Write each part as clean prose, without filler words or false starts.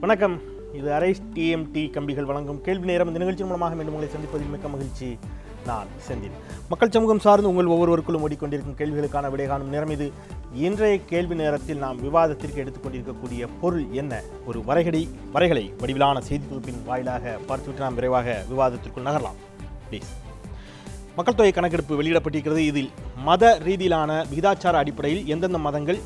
வணக்கம். இது arise TMT கம்பிகள் வழங்கும் கேள்வி நேரம். இந்த நிகழ்ச்சி மூலமாக மீண்டும் உங்களை சந்திப்பதில் மிக்க மகிழ்ச்சி. நான் செந்தில். மக்கள் சமூகம் சார்ந்து உங்கள் ஒவ்வொருவருக்குள்ளும் ஓடிக்கொண்டிருக்கும் கேள்விகளுக்கான விடை காணும் நேரம் இது. இன்றைய கேள்வி நேரத்தில் நாம் விவாதத்திற்கு எடுத்துக்கொண்டிருக்கக்கூடிய பொருள் என்ன? ஒரு வரைகளை வடிவிலான செய்தி தொகுப்பின் வாயிலாக பார்த்துவிட்டு நாம் விரைவாக விவாதத்திற்குள் நகரலாம். ப்ளீஸ். மக்கள் தொகை கணக்கெடுப்பு வெளியிடப்பட்டிருக்கிறது. இதில் மத ரீதியிலான விகிதாச்சார அடிப்படையில் எந்தெந்த மதங்கள்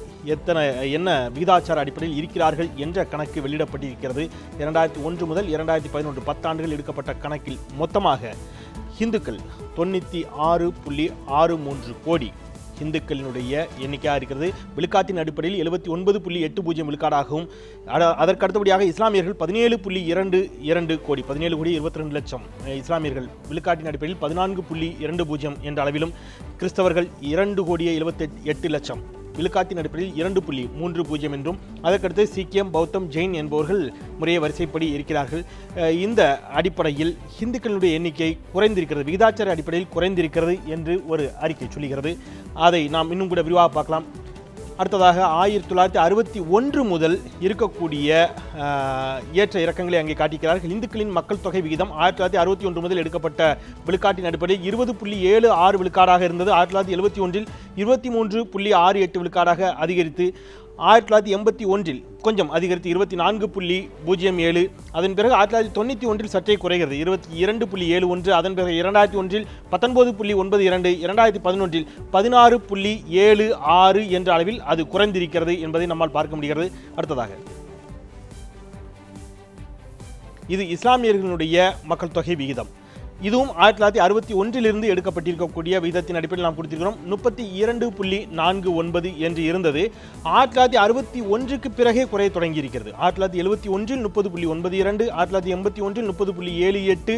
என்ன விகிதாச்சார அடிப்படையில் இருக்கிறார்கள் என்ற கணக்கு வெளியிடப்பட்டிருக்கிறது. 2001 முதல் 2011 10 ஆண்டுகள் எடுக்கப்பட்ட கணக்கில் மொத்தமாக இந்துக்கள் 96.63 கோடி இந்துக்களினுடைய எண்ணிக்கையாக இருக்கிறது. விழுக்காட்டின் அடிப்படையில் 79.80 விழுக்காடாகவும், அதற்கு அடுத்தபடியாக இஸ்லாமியர்கள் 17.22 கோடி 17.22 லட்சம் இஸ்லாமியர்கள் விழுக்காட்டின் அடிப்படையில் 14.20 என்ற அளவிலும், கிறிஸ்தவர்கள் 2.78 லட்சம் விழுக்காட்டின் அடிப்படையில் 2.30 என்றும், அதற்கடுத்து சீக்கியம், பௌத்தம், ஜெயின் என்பவர்கள் முறைய வரிசைப்படி இருக்கிறார்கள். இந்த அடிப்படையில் இந்துக்களுடைய எண்ணிக்கை குறைந்திருக்கிறது, விகிதாச்சார அடிப்படையில் குறைந்திருக்கிறது என்று ஒரு அறிக்கை சொல்லுகிறது. அதை நாம் இன்னும் கூட விரிவாக பார்க்கலாம். அடுத்ததாக 1961 முதல் இருக்கக்கூடிய ஏற்ற இறக்கங்களை அங்கே காட்டிக்கிறார்கள். இந்துக்களின் மக்கள் தொகை விகிதம் 1961 முதல் எடுக்கப்பட்ட விழுக்காட்டின் அடிப்படையில் 20.76 விழுக்காடாக இருந்தது. 1971 23.68 விழுக்காடாக அதிகரித்து 1981 கொஞ்சம் அதிகரித்து 24.07, அதன் பிறகு 1991 சற்றே குறைகிறது 22.71, அதன் பிறகு 2001 19.92, 2011 16.76 என்ற அளவில் அது குறைந்திருக்கிறது என்பதை நம்மால் பார்க்க முடிகிறது. அடுத்ததாக இது இஸ்லாமியர்களுடைய மக்கள் தொகை விகிதம். இதுவும் 1961 எடுக்கப்பட்டிருக்கக்கூடிய விகிதத்தின் அடிப்படையில் நாம் கொடுத்திருக்கிறோம். 32.49 என்று இருந்தது. 1961 பிறகே குறைய தொடங்கி இருக்கிறது. 1971 30.92, 1981 30.78,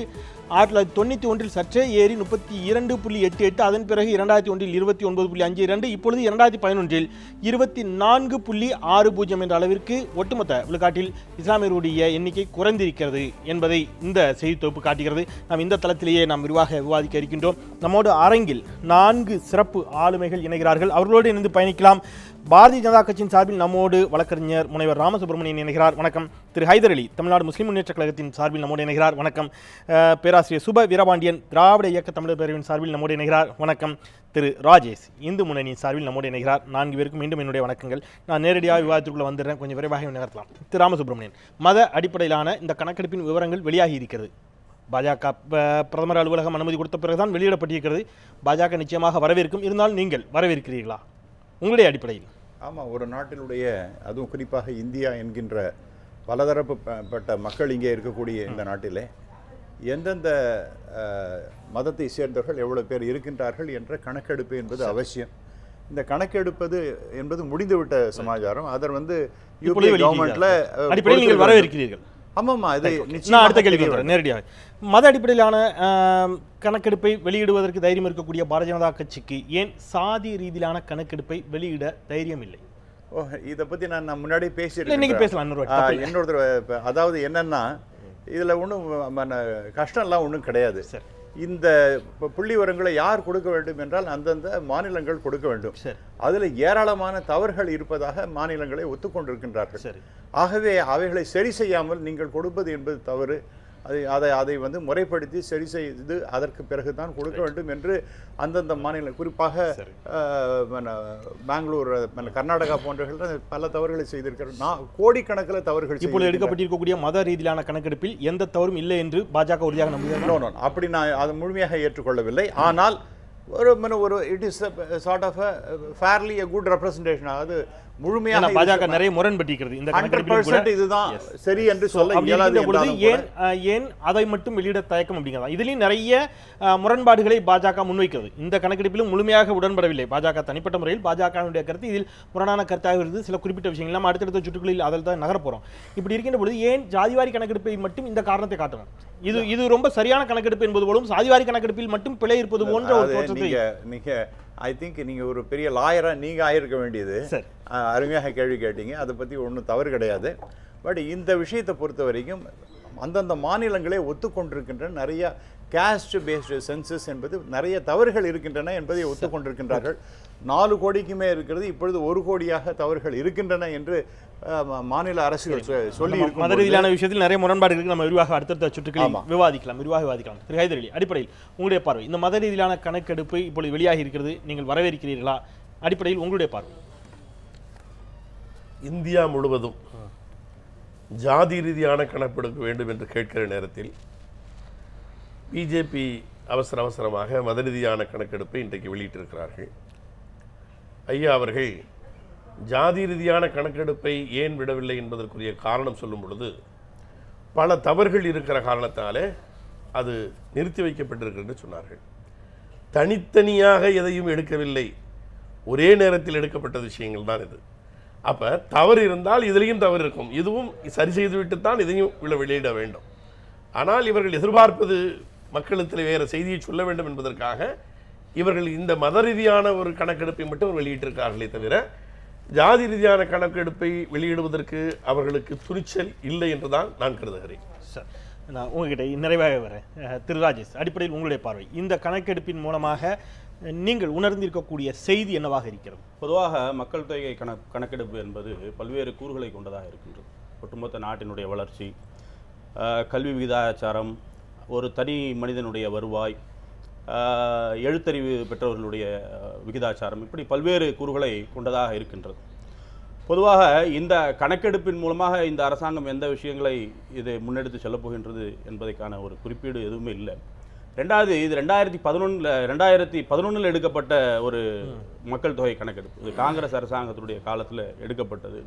1991 சற்றே ஏறி 32.88, அதன் பிறகு 2001 29.52, இப்பொழுது 2011 24.60 என்ற அளவிற்கு ஒட்டுமொத்த விழுக்காட்டில் இஸ்லாமியருடைய எண்ணிக்கை குறைந்திருக்கிறது என்பதை இந்த செய்தி தொகுப்பு காட்டுகிறது. நாம் இந்த தளத்திலேயே நாம் விரிவாக விவாதிக்க இருக்கின்றோம். நம்மோடு அரங்கில் 4 சிறப்பு ஆளுமைகள் இணைகிறார்கள். அவர்களோடு இணைந்து பயணிக்கலாம். பாரதிய ஜனதா கட்சியின் சார்பில் நம்மோடு வழக்கறிஞர் முனைவர் ராமசுப்ரமணியன் இணைகிறார். வணக்கம். திரு ஹைதர் அலி தமிழ்நாடு முஸ்லிம் முன்னேற்ற கழகத்தின் சார்பில் நம்மோடு இணைகிறார். வணக்கம். பேராசிரியர் சுப வீரபாண்டியன் திராவிட இயக்க தமிழர் பேரவையின் சார்பில் நம்மோடு இணைகிறார். வணக்கம். திரு ராஜேஷ் இந்து முன்னணியின் சார்பில் நம்மோடு இணைகிறார். 4 பேருக்கும் மீண்டும் என்னுடைய வணக்கங்கள். நான் நேரடியாக விவாதத்திற்குள்ள வந்துடுறேன், கொஞ்சம் விரைவாக நகர்த்தலாம். திரு ராமசுப்ரமணியன், மத அடிப்படையிலான இந்த கணக்கெடுப்பின் விவரங்கள் வெளியாகி இருக்கிறது. பாஜக பிரதமர் அலுவலகம் அனுமதி கொடுத்த பிறகுதான் வெளியிடப்பட்டிருக்கிறது. பாஜக நிச்சயமாக வரவேற்கும். இருந்தாலும் நீங்கள் வரவேற்கிறீர்களா உங்களுடைய அடிப்படையில்? ஆமாம், ஒரு நாட்டினுடைய, அதுவும் குறிப்பாக இந்தியா என்கின்ற பலதரப்பட்ட மக்கள் இங்கே இருக்கக்கூடிய இந்த நாட்டிலே எந்தெந்த மதத்தை சேர்ந்தவர்கள் எவ்வளவு பேர் இருக்கின்றார்கள் என்ற கணக்கெடுப்பு என்பது அவசியம். இந்த கணக்கெடுப்பது என்பது முடிந்துவிட்ட சமாச்சாரம். அதை யூபி கவர்மெண்ட்ல அடிப்படையில் நீங்கள் வரவேற்கிறீர்கள்? ஆமாம்மா, இது நிச்சயம். அடுத்த கேள்வி நேரடியாக மத அடிப்படையிலான கணக்கெடுப்பை வெளியிடுவதற்கு தைரியம் இருக்கக்கூடிய பாரதிய ஜனதா கட்சிக்கு ஏன் சாதி ரீதியிலான கணக்கெடுப்பை வெளியிட தைரியம் இல்லை? இதை பற்றி நான் முன்னாடியே பேசியிருக்கேன். இன்னைக்கு பேசலாம். இன்னொரு அதாவது என்னன்னா, இதில் ஒன்றும் கஷ்டம்லாம் ஒன்றும் கிடையாது. இந்த புள்ளி விவரங்களை யார் கொடுக்க வேண்டும் என்றால் அந்தந்த மாநிலங்கள் கொடுக்க வேண்டும். அதில் ஏராளமான தவறுகள் இருப்பதாக மாநிலங்களை ஒத்துக்கொண்டிருக்கின்றார்கள். ஆகவே அவைகளை சரி செய்யாமல் நீங்கள் கொடுப்பது என்பது தவறு. அதை முறைப்படுத்தி சரி செய்து அதற்கு பிறகுதான் கொடுக்க வேண்டும் என்று அந்தந்த மாநிலம், குறிப்பாக பெங்களூர், கர்நாடகா போன்றவர்கள் பல தவறுகளை செய்திருக்கிறார். கோடிக்கணக்கில் தவறுகள். இப்பொழுது எடுக்கப்பட்டிருக்கக்கூடிய மத ரீதியிலான கணக்கெடுப்பில் எந்த தவறும் இல்லை என்று பாஜக உறுதியாக நம்புகிறது. அப்படி நான் அதை முழுமையாக ஏற்றுக்கொள்ளவில்லை. ஆனால் ஒரு it is sort of fairly a good representation. அதாவது முழுமையாக பாஜக நிறைய முரண்பட்டிருக்கிறது. இந்த கணக்கெடுப்பில் இதுதான் சரி என்று சொல்ல இயலாது. ஏன் அதை மட்டும் வெளியிட தயக்கம் அப்படிங்கிறதா? இதுலயும் நிறைய முரண்பாடுகளை பாஜக முன்வைக்கிறது. இந்த கணக்கெடுப்பிலும் முழுமையாக உடன்படவில்லை பாஜக. தனிப்பட்ட முறையில் பாஜகவுடைய கருத்து இதில் முரணான கருத்தாக இருந்து சில குறிப்பிட்ட விஷயங்கள் நம்ம அடுத்தடுத்த சுற்றுகளில் அதில் தான் நகர போறோம். இப்படி இருக்கின்ற பொழுது ஏன் ஜாதிவாரி கணக்கெடுப்பை மட்டும் இந்த காரணத்தை காட்டணும்? இது ரொம்ப சரியான கணக்கெடுப்பு என்பது போலும் சாதிவாரி கணக்கெடுப்பில் மட்டும் பிழை இருப்பது போன்ற ஒரு தோற்றத்தை நீங்க ஐ திங்க் நீங்க ஒரு பெரிய லாயரா நீங்க ஆயிருக்க வேண்டியது. அருமையாக கேள்வி கேட்டீங்க. அதை பத்தி ஒன்றும் தவறு கிடையாது. பட் இந்த விஷயத்தை பொறுத்த வரைக்கும் அந்தந்த மாநிலங்களே ஒத்துக்கொண்டிருக்கின்ற நிறைய காஸ்ட் பேஸ்டு சென்சஸ் என்பது நிறைய தவறுகள் இருக்கின்றன என்பதை ஒத்துக்கொண்டிருக்கின்றார்கள். 4 கோடிக்குமே இருக்கிறது, இப்பொழுது 1 கோடியாக தவறுகள் இருக்கின்றன என்று மாநில அரசுகள் சொல்லி இருக்கும். மத ரீதியிலான விஷயத்தில் நிறைய முரண்பாடுகள் இருக்கு. நம்ம விரிவாக அடுத்தடுத்த சுற்றுகளில் விவாதிக்கலாம். திரு ஹைதர் அலி, அடிப்படையில் உங்களுடைய பார்வை, இந்த மத ரீதியிலான கணக்கெடுப்பு இப்பொழுது வெளியாகி இருக்கிறது, நீங்கள் வரவேற்கிறீர்களா? அடிப்படையில் உங்களுடைய பார்வை. இந்தியா முழுவதும் ஜாதி ரீதியான கணக்கெடுக்க வேண்டும் என்று கேட்கிற நேரத்தில் பிஜேபி அவசரமாக மத ரீதியான கணக்கெடுப்பை இன்றைக்கு வெளியிட்டிருக்கிறார்கள். ஐயா அவர்கள் ஜாதி ரீதியான கணக்கெடுப்பை ஏன் விடவில்லை என்பதற்குரிய காரணம் சொல்லும் பொழுது, பல தவறுகள் இருக்கிற காரணத்தாலே அது நிறுத்தி வைக்கப்பட்டிருக்கிறது என்று சொன்னார்கள். தனித்தனியாக எதையும் எடுக்கவில்லை, ஒரே நேரத்தில் எடுக்கப்பட்ட விஷயங்கள் தான் இது. அப்போ தவறு இருந்தால் இதிலையும் தவறு இருக்கும், இதுவும் சரி செய்துவிட்டுத்தான் இதையும் வெளியிட வேண்டும். ஆனால் இவர்கள் எதிர்பார்ப்பது மக்களிடத்தில் வேறு செய்தியை சொல்ல வேண்டும் என்பதற்காக இவர்கள் இந்த மத ரீதியான ஒரு கணக்கெடுப்பை மட்டும் வெளியிட்டிருக்கிறார்களே தவிர ஜாதி ரீதியான கணக்கெடுப்பை வெளியிடுவதற்கு அவர்களுக்கு துணிச்சல் இல்லை என்றுதான் நான் கருதுகிறேன். சார், நான் உங்ககிட்ட நிறைவாக வரேன். திரு ராஜேஷ், அடிப்படையில் உங்களுடைய பார்வை, இந்த கணக்கெடுப்பின் மூலமாக நீங்கள் உணர்ந்திருக்கக்கூடிய செய்தி என்னவாக இருக்கிறது? பொதுவாக மக்கள் தொகை கணக்கெடுப்பு என்பது பல்வேறு கூறுகளை கொண்டதாக இருக்கின்றது. ஒட்டுமொத்த நாட்டினுடைய வளர்ச்சி, கல்வி விகிதாச்சாரம், ஒரு தனி மனிதனுடைய வருவாய், எழுத்தறிவு பெற்றவர்களுடைய விகிதாச்சாரம், இப்படி பல்வேறு கூறுகளை கொண்டதாக இருக்கின்றது. பொதுவாக இந்த கணக்கெடுப்பின் மூலமாக இந்த அரசாங்கம் எந்த விஷயங்களை இது முன்னெடுத்து செல்லப் போகின்றது என்பதற்கான ஒரு குறிப்பீடு எதுவுமே இல்லை. ரெண்டாவது, இது 2011 எடுக்கப்பட்ட ஒரு மக்கள் தொகை கணக்கெடுப்பு. இது காங்கிரஸ் அரசாங்கத்தினுடைய காலத்தில் எடுக்கப்பட்டது.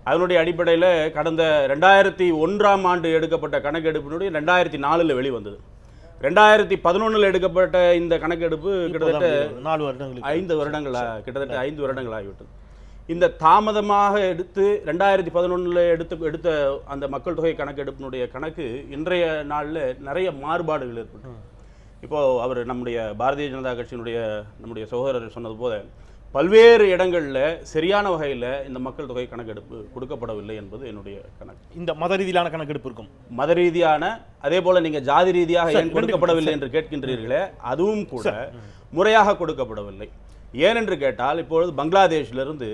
அதனுடைய அடிப்படையில் கடந்த 2001ஆம் ஆண்டு எடுக்கப்பட்ட கணக்கெடுப்பினுடைய 2004 வெளிவந்தது. 2011 எடுக்கப்பட்ட இந்த கணக்கெடுப்பு கிட்டத்தட்ட 4 வருடங்கள் 5 வருடங்கள் கிட்டத்தட்ட 5 வருடங்கள் ஆகிவிட்டது. இந்த தாமதமாக எடுத்து 2011 எடுத்த அந்த மக்கள் தொகை கணக்கெடுப்பினுடைய கணக்கு இன்றைய நாளில் நிறைய மாறுபாடுகள் ஏற்பட்டு, இப்போது அவர் நம்முடைய பாரதிய ஜனதா கட்சியினுடைய நம்முடைய சகோதரர் சொன்னது போல பல்வேறு இடங்களில் சரியான வகையில் இந்த மக்கள் தொகை கணக்கெடுப்பு கொடுக்கப்படவில்லை என்பது என்னுடைய கணக்கு. இந்த மத ரீதியிலான கணக்கெடுப்பு இருக்கும், மத ரீதியான, அதே போல நீங்க ஜாதி ரீதியாக ஏன் கொடுக்கப்படவில்லை என்று கேட்கின்றீர்களே, அதுவும் கூட முறையாக கொடுக்கப்படவில்லை. ஏனென்று கேட்டால் இப்பொழுது பங்களாதேஷிலிருந்து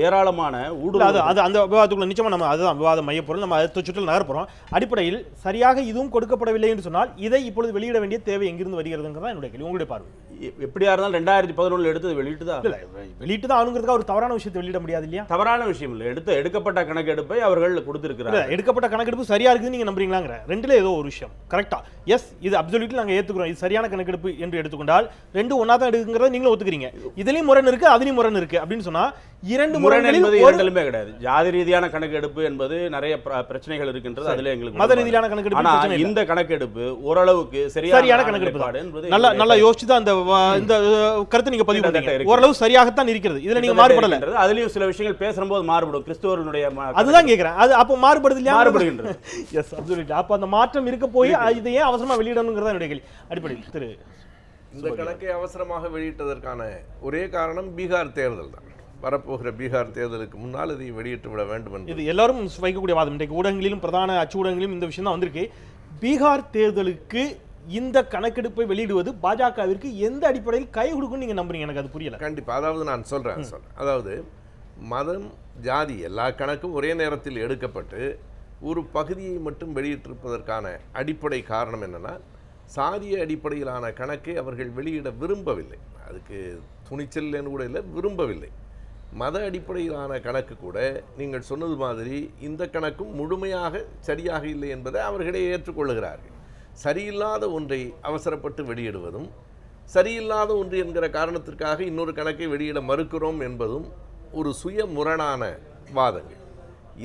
ஏராளமான ஊடுருவல், அது அந்த விவாதத்துக்குள்ள நிச்சயமா நம்ம அதுதான் விவாத மையப்பொருள், நம்ம அதை சுற்றில் நகர்ப்புறோம். அடிப்படையில் சரியாக இதுவும் கொடுக்கப்படவில்லை என்று சொன்னால் இதை இப்பொழுது வெளியிட வேண்டிய தேவை எங்கிருந்து வருகிறதுங்கிறதா என்னுடைய கேள்வி. உங்களுடைய பார்வை. எப்படியா இருந்தாலும் 2011 எடுத்து வெளியிட்டுதான் வெளியிட்டுதான் ஒரு தவறான விஷயத்தை வெளியிட முடியாது இல்லையா? தவறான விஷயம் இல்லை. எடுக்கப்பட்ட கணக்கெடுப்பை அவர்கள் கொடுத்திருக்கிறார்கள். எடுக்கப்பட்ட கணக்கெடுப்பு சரியா இருக்குன்னு நீங்க நம்புறீங்களாங்கிற ரெண்டுல ஏதோ ஒரு விஷயம் கரெக்டா? எஸ், இது அப்சல்யூட்லி நாங்க ஏத்துக்கிறோம், இது சரியான கணக்கெடுப்பு என்று எடுத்துக்கொண்டால் ரெண்டு ஒன்னா தான் எடுக்குங்கிறத நீங்களும் ஒத்துக்கிறீங்க. இதுலயும் முரண் இருக்கு, அதுலயும் முரண் இருக்கு அப்படின்னு சொன்னா இரண்டு முரண் என்பது இரண்டுமே கிடையாது. ஜாதி ரீதியான கணக்கெடுப்பு என்பது நிறைய பிரச்சனைகள் இருக்கின்றது, அதுல எங்களுக்கு மத ரீதியான கணக்கெடுப்பு. ஆனா இந்த கணக்கெடுப்பு ஓரளவுக்கு சரியான கணக்கெடுப்பு என்பது நல்லா யோசிச்சு தான் இந்த கருத்தை நீங்க பதிவு பண்ணீங்க. ஓரளவு சரியாகத்தான் இருக்கிறது, இதுல நீங்க மாறுபடல. அதுலயும் சில விஷயங்கள் பேசும்போது மாறுபடும். கிறிஸ்தவர்களுடைய அதுதான் கேக்குறேன், அது அப்ப மாறுபடுது இல்லையா? மாறுபடுகின்றது. Yes, absolutely. அப்ப அந்த மாற்றம் இருக்க போய் இதை ஏன் அவசரமா வெளியிடணுங்கிறதா என்னுடைய கேள்வி. அடிப்படையில் திரு, இந்த கணக்கை அவசரமாக வெளியிட்டதற்கான ஒரே காரணம் பீகார் தேர்தல் தான். வரப்போகிற பீகார் தேர்தலுக்கு முன்னால் இதை வெளியிட்டு விட வேண்டும் என்று இது எல்லாரும் வைக்கக்கூடிய வாதம். இன்றைக்கு ஊடகங்களிலும் பிரதான அச்சு ஊடகங்களிலும் இந்த விஷயம் தான் வந்திருக்கு. பீகார் தேர்தலுக்கு இந்த கணக்கெடுப்பை வெளியிடுவது பாஜகவிற்கு எந்த அடிப்படையில் கை கொடுக்கும் நீங்க நம்புறீங்க? எனக்கு அது புரியல. கண்டிப்பா. அதாவது நான் சொல்றேன், அதாவது மதம், ஜாதி எல்லா கணக்கும் ஒரே நேரத்தில் எடுக்கப்பட்டு ஒரு பகுதியை மட்டும் வெளியிட்டிருப்பதற்கான அடிப்படை காரணம் என்னன்னா, சாதிய அடிப்படையிலான கணக்கை அவர்கள் வெளியிட விரும்பவில்லை. அதுக்கு துணிச்சல் கூட இல்லை, விரும்பவில்லை. மத அடிப்படையிலான கணக்கு கூட நீங்கள் சொன்னது மாதிரி இந்த கணக்கும் முழுமையாக சரியாக இல்லை என்பதை அவர்களே ஏற்றுக்கொள்ளுகிறார்கள். சரியில்லாத ஒன்றை அவசரப்பட்டு வெளியிடுவதும், சரியில்லாத ஒன்று என்கிற காரணத்திற்காக இன்னொரு கணக்கை வெளியிட மறுக்கிறோம் என்பதும் ஒரு சுய முரணான வாதங்கள்.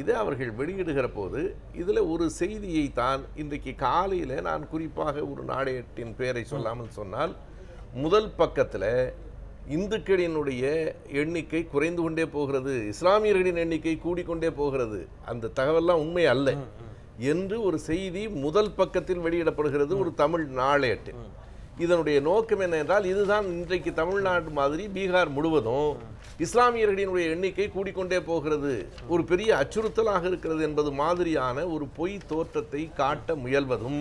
இதை அவர்கள் வெளியிடுகிற போது இதில் ஒரு செய்தியை தான் இன்றைக்கு காலையில் நான் குறிப்பாக ஒரு நாடேட்டின் பெயரை சொல்லாமல் சொன்னால், முதல் பக்கத்தில் இந்துக்களினுடைய எண்ணிக்கை குறைந்து கொண்டே போகிறது, இஸ்லாமியர்களின் எண்ணிக்கை கூடிக்கொண்டே போகிறது, அந்த தகவல்லாம் உண்மை அல்ல என்று ஒரு செய்தி முதல் பக்கத்தில் வெளியிடப்படுகிறது ஒரு தமிழ் நாளேட்டு. இதனுடைய நோக்கம் என்ன என்றால், இதுதான் இன்றைக்கு தமிழ்நாடு மாதிரி பீகார் முழுவதும் இஸ்லாமியர்களினுடைய எண்ணிக்கை கூடிக்கொண்டே போகிறது, ஒரு பெரிய அச்சுறுத்தலாக இருக்கிறது என்பது மாதிரியான ஒரு பொய் தோற்றத்தை காட்ட முயல்வதும்,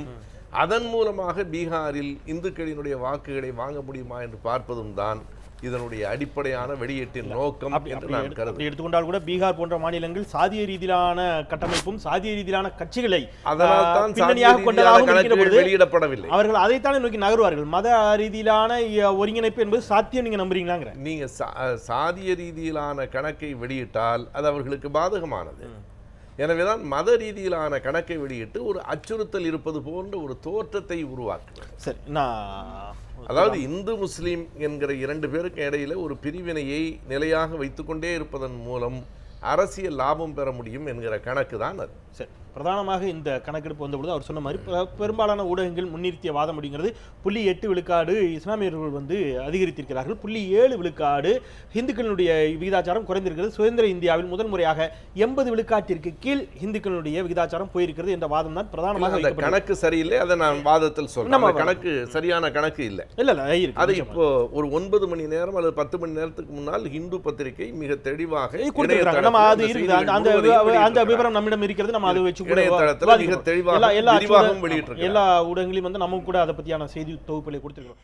அதன் மூலமாக பீகாரில் இந்துக்களினுடைய வாக்குகளை வாங்க முடியுமா என்று பார்ப்பதும் தான் இதனுடைய அடிப்படையான வெளியீட்டின் நோக்கம் என்று நான் அப்படி கருதுகிறேன். எடுத்துக்கொண்டால் கூட பீகார் போன்ற மாநிலங்கள் சாதிய ரீதியிலான கட்டமைப்பும் சாதிய ரீதியிலான கட்சிகளை அதனால் தான் பின்னணியாக கொண்டதாகவும் இருக்கிற கணக்குகள் பொழுது வெளியிடப்படவில்லை. அவர்கள் அதைத்தானே நோக்கி நகருவார்கள். மத ரீதியிலான ஒருங்கிணைப்பு என்பது சாத்தியம் நீங்க நம்புறீங்களாங்கிற? நீங்க சாதிய ரீதியிலான கணக்கை வெளியிட்டால் அது அவர்களுக்கு பாதகமானது. எனவேதான் மத ரீதியிலான கணக்கை வெளியிட்டு ஒரு அச்சுறுத்தல் இருப்பது போன்ற ஒரு தோற்றத்தை உருவாக்குவது. சரி, நான் அதாவது இந்து முஸ்லீம் என்கிற இரண்டு பேருக்கு இடையில ஒரு பிரிவினையை நிலையாக வைத்துக்கொண்டே இருப்பதன் மூலம் அரசியல் லாபம் பெற முடியும் என்கிற கணக்கு தான் அது. சரி, பிரதானமாக இந்த கணக்கெடுப்பு வந்தபொழுது அவர் சொன்ன மாதிரி பெரும்பாலான ஊடகங்கள் முன்னிறுத்திய வாதம் அப்படிங்கிறது 0.8 விழுக்காடு இஸ்லாமியர்கள் வந்து அதிகரித்திருக்கிறார்கள், 0.7 விழுக்காடு இந்துக்களுடைய விகிதாச்சாரம் குறைந்திருக்கிறது, சுதந்திர இந்தியாவில் முதல் முறையாக 80 விழுக்காட்டிற்கு கீழ் இந்துக்களுடைய விகிதாச்சாரம் போயிருக்கிறது என்ற வாதம் தான் பிரதானமாக அந்த கணக்கு சரியில்லை. அதை நான் வாதத்தில் சொல்றேன். கணக்கு சரியான கணக்கு இல்லை. இல்ல அது இப்போ ஒரு 9 மணி நேரம் அல்லது 10 மணி நேரத்துக்கு முன்னால் ஹிந்து பத்திரிகை மிக தெளிவாக அந்த விவரம் நம்மிடம் இருக்கிறது. நம்ம அதை வச்சு இணையதளத்தில் மிக தெளிவாக எல்லா ஊடகங்களையும் வந்து நமக்கு கூட அதை பத்தியான செய்தி தொகுப்புகளை கொடுத்திருக்கிறோம்.